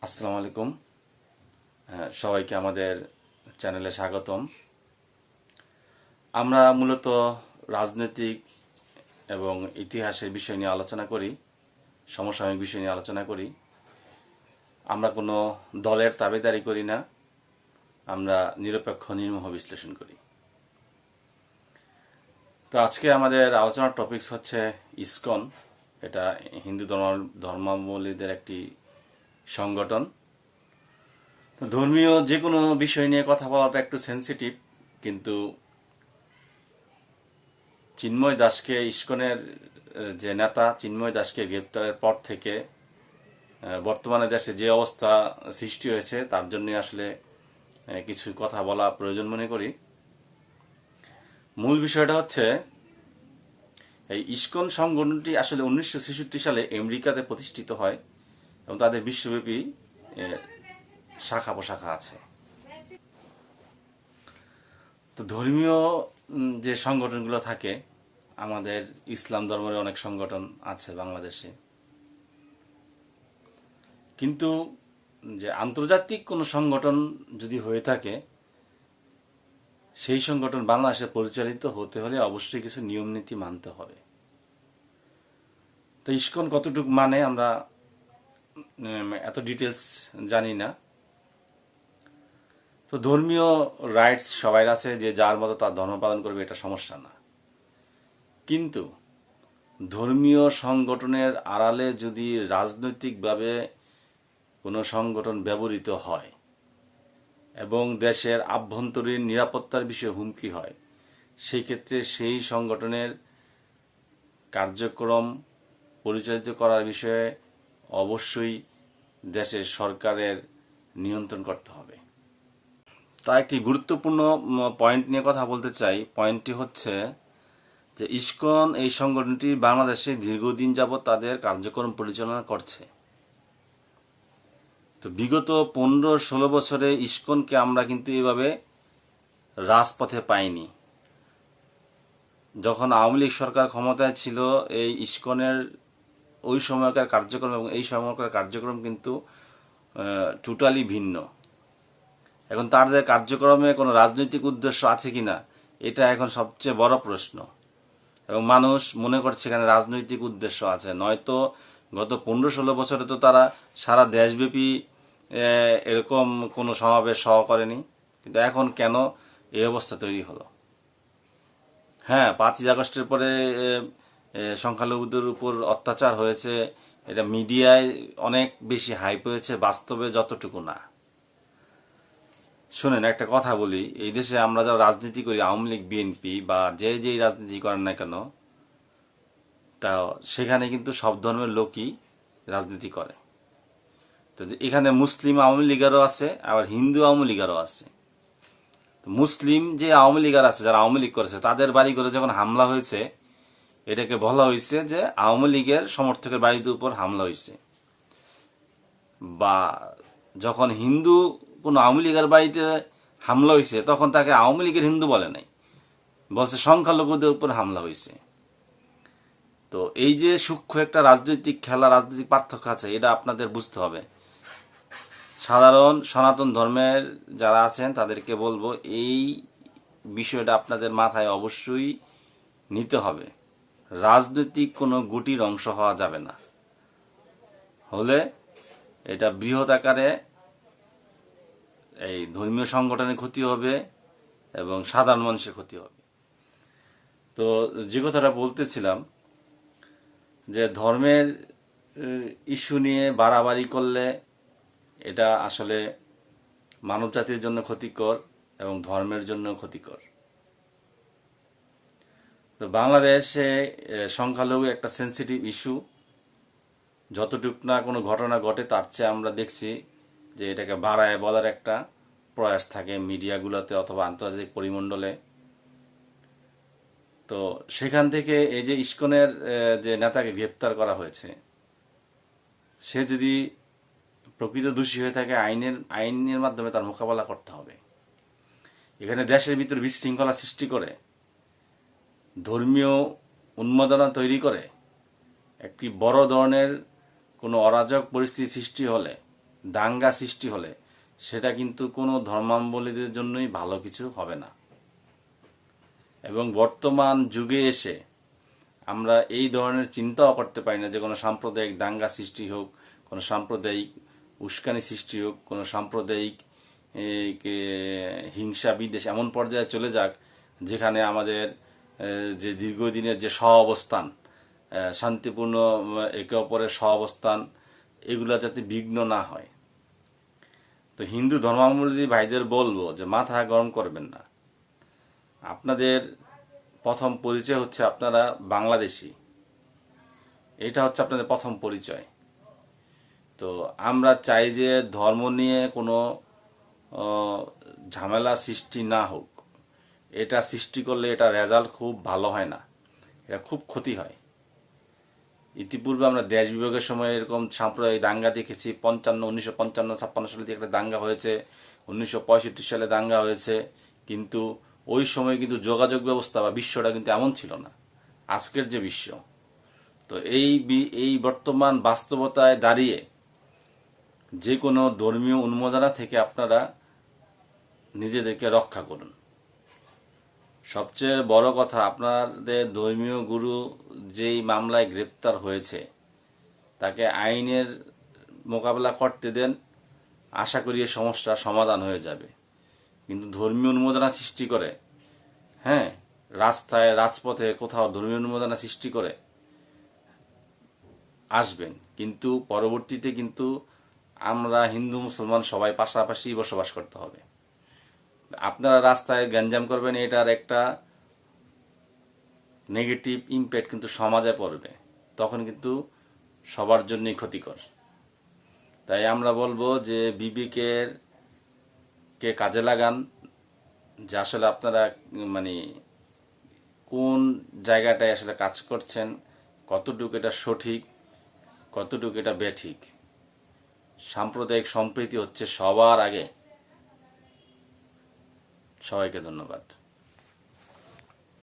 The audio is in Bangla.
আসসালামু আলাইকুম। সবাইকে আমাদের চ্যানেলে স্বাগতম। আমরা মূলত রাজনৈতিক এবং ইতিহাসের বিষয় নিয়ে আলোচনা করি, সমসাময়িক বিষয় নিয়ে আলোচনা করি। আমরা কোনো দলের তাবেদারি করি না, আমরা নিরপেক্ষ নির্মোহ বিশ্লেষণ করি। তো আজকে আমাদের আলোচনার টপিকস হচ্ছে ইসকন। এটা হিন্দু ধর্মাবলম্বীদের একটি সংগঠন। ধর্মীয় যে কোনো বিষয় নিয়ে কথা বলাটা একটু সেন্সিটিভ, কিন্তু চিন্ময় দাসকে, ইসকনের যে নেতা চিন্ময় দাসকে গ্রেপ্তারের পর থেকে বর্তমানে দেশে যে অবস্থা সৃষ্টি হয়েছে তার জন্য আসলে কিছু কথা বলা প্রয়োজন মনে করি। মূল বিষয়টা হচ্ছে এই ইসকন সংগঠনটি আসলে 1966 সালে আমেরিকাতে প্রতিষ্ঠিত হয় এবং তাদের বিশ্বব্যাপী শাখা প্রশাখা আছে। তো ধর্মীয় যে সংগঠনগুলো থাকে, আমাদের ইসলাম ধর্মের অনেক সংগঠন আছে বাংলাদেশে, কিন্তু যে আন্তর্জাতিক কোনো সংগঠন যদি হয়ে থাকে, সেই সংগঠন বাংলাদেশে পরিচালিত হতে হলে অবশ্যই কিছু নিয়ম নীতি মানতে হবে। তো ইসকন কতটুকু মানে আমরা এত ডিটেলস জানি না। তো ধর্মীয় রাইটস সবাই আছে, যে যার মতো তার ধর্ম পালন করবে, এটা সমস্যা না। কিন্তু ধর্মীয় সংগঠনের আড়ালে যদি রাজনৈতিকভাবে কোনো সংগঠন ব্যবহৃত হয় এবং দেশের আভ্যন্তরীণ নিরাপত্তার বিষয়ে হুমকি হয়, সেই ক্ষেত্রে সেই সংগঠনের কার্যক্রম পরিচালিত করার বিষয়ে অবশ্যই দেশের সরকারের নিয়ন্ত্রণ করতে হবে। তার একটি গুরুত্বপূর্ণ পয়েন্ট নিয়ে কথা বলতে চাই। পয়েন্টটি হচ্ছে যে ইসকন এই সংগঠনটি বাংলাদেশে দীর্ঘদিন যাবৎ তাদের কার্যক্রম পরিচালনা করছে। তো বিগত 15-16 বছরে ইসকনকে আমরা কিন্তু এভাবে রাজপথে পাইনি। যখন আওয়ামী লীগ সরকার ক্ষমতায় ছিল, এই ইসকনের ওই সময়কার কার্যক্রম এবং এই সময়কার কার্যক্রম কিন্তু টোটালি ভিন্ন। এখন তাদের কার্যক্রমে কোনো রাজনৈতিক উদ্দেশ্য আছে কিনা, এটা এখন সবচেয়ে বড় প্রশ্ন। এবং মানুষ মনে করছে এখানে রাজনৈতিক উদ্দেশ্য আছে, নয়তো গত 15-16 বছরে তো তারা সারা দেশব্যাপী এরকম কোনো সমাবেশ সহ করেনি। কিন্তু এখন কেন এই অবস্থা তৈরি হলো? হ্যাঁ, 5ই আগস্টের পরে সংখ্যালঘুদের উপর অত্যাচার হয়েছে, এটা মিডিয়ায় অনেক বেশি হাইপ হয়েছে, বাস্তবে যতটুকু না। শোনেন, একটা কথা বলি, এই দেশে আমরা যারা রাজনীতি করি, আওয়ামী লীগ, বিএনপি বা যেই রাজনীতি করেন না কেন, তা সেখানে কিন্তু সব ধর্মের লোকই রাজনীতি করে। তো এখানে মুসলিম আওয়ামী লীগেরও আছে, আবার হিন্দু আওয়ামী লীগেরও আছে। মুসলিম যে আওয়ামী লীগার আছে, যারা আওয়ামী লীগ করেছে, তাদের বাড়ি করে যখন হামলা হয়েছে, এটাকে বলা হয়েছে যে আওয়ামী লীগের সমর্থকের বাড়ির উপর হামলা হয়েছে। বা যখন হিন্দু কোনো আওয়ামী লীগের বাড়িতে হামলা হয়েছে, তখন তাকে আওয়ামী লীগের হিন্দু বলে নাই, বলছে সংখ্যালঘুদের উপর হামলা হয়েছে। তো এই যে সূক্ষ্ম একটা রাজনৈতিক খেলা, রাজনৈতিক পার্থক্য আছে, এটা আপনাদের বুঝতে হবে। সাধারণ সনাতন ধর্মের যারা আছেন তাদেরকে বলবো, এই বিষয়টা আপনাদের মাথায় অবশ্যই নিতে হবে। রাজনৈতিক কোনো গুটির অংশ হওয়া যাবে না, হলে এটা বৃহৎ আকারে এই ধর্মীয় সংগঠনের ক্ষতি হবে এবং সাধারণ মানুষের ক্ষতি হবে। তো যে কথাটা বলতেছিলাম, যে ধর্মের ইস্যু নিয়ে বাড়াবাড়ি করলে এটা আসলে মানব জাতির জন্য ক্ষতিকর এবং ধর্মের জন্য ক্ষতিকর। তো বাংলাদেশে সংখ্যালঘু একটা সেন্সিটিভ ইস্যু। যতটুক না কোনো ঘটনা ঘটে, তার চেয়ে আমরা দেখছি যে এটাকে বাড়ায় বলার একটা প্রয়াস থাকে মিডিয়াগুলোতে অথবা আন্তর্জাতিক পরিমণ্ডলে। তো সেখান থেকে এই যে ইসকনের যে নেতাকে গ্রেপ্তার করা হয়েছে, সে যদি প্রকৃত দোষী হয়ে থাকে, আইনের মাধ্যমে তার মোকাবেলা করতে হবে। এখানে দেশের ভিতর বিশৃঙ্খলা সৃষ্টি করে, ধর্মীয় উন্মাদনা তৈরি করে, একটি বড় ধরনের কোনো অরাজক পরিস্থিতি সৃষ্টি হলে দাঙ্গা সৃষ্টি হলে সেটা কিন্তু কোনো ধর্মাবলম্বীদের জন্যই ভালো কিছু হবে না। এবং বর্তমান যুগে এসে আমরা এই ধরনের চিন্তাও করতে পারি না যে কোনো সাম্প্রদায়িক দাঙ্গা সৃষ্টি হোক, কোনো সাম্প্রদায়িক উস্কানি সৃষ্টি হোক, কোনো সাম্প্রদায়িক হিংসা বিদ্বেষ এমন পর্যায়ে চলে যাক যেখানে আমাদের যে দীর্ঘদিনের যে সহাবস্থান, শান্তিপূর্ণ একে অপরের সহাবস্থান, এগুলা যাতে বিঘ্ন না হয়। তো হিন্দু ধর্মাবলম্বী ভাইদের বলবো যে মাথা গরম করবেন না। আপনাদের প্রথম পরিচয় হচ্ছে আপনারা বাংলাদেশী, এটা হচ্ছে আপনাদের প্রথম পরিচয়। তো আমরা চাই যে ধর্ম নিয়ে কোনো ঝামেলা সৃষ্টি না হোক। এটা সৃষ্টি করলে এটা রেজাল্ট খুব ভালো হয় না, এটা খুব ক্ষতি হয়। ইতিপূর্বে আমরা দেশ বিভাগের সময় এরকম সাম্প্রদায়িক দাঙ্গা দেখেছি। 1955-56 সালে একটা দাঙ্গা হয়েছে, 1965 সালে দাঙ্গা হয়েছে, কিন্তু ওই সময় কিন্তু যোগাযোগ ব্যবস্থা বা বিশ্বটা কিন্তু এমন ছিল না আজকের যে বিশ্ব। তো এই বর্তমান বাস্তবতায় দাঁড়িয়ে যে কোনো ধর্মীয় উন্মাদনা থেকে আপনারা নিজেদেরকে রক্ষা করুন। সবচেয়ে বড় কথা, আপনাদের ধর্মীয় গুরু যেই মামলায় গ্রেপ্তার হয়েছে তাকে আইনের মোকাবেলা করতে দেন, আশা করি এই সমস্যার সমাধান হয়ে যাবে। কিন্তু ধর্মীয় উন্মাদনা সৃষ্টি করে, হ্যাঁ, রাস্তায় রাজপথে কোথাও ধর্মীয় উন্মাদনা সৃষ্টি করে আসবেন, কিন্তু পরবর্তীতে কিন্তু আমরা হিন্দু মুসলমান সবাই পাশাপাশি বসবাস করতে হবে। আপনারা রাস্তায় গ্যাঞ্জাম করবেন, এটার একটা নেগেটিভ ইম্প্যাক্ট কিন্তু সমাজে পড়বে, তখন কিন্তু সবার জন্যই ক্ষতিকর। তাই আমরা বলবো যে বিবেকের কে কাজে লাগান, যে আসলে আপনারা মানে কোন জায়গাটায় আসলে কাজ করছেন, কতটুকু এটা সঠিক, কতটুকু এটা বেঠিক। সাম্প্রদায়িক সম্প্রীতি হচ্ছে সবার আগে। সবাইকে ধন্যবাদ।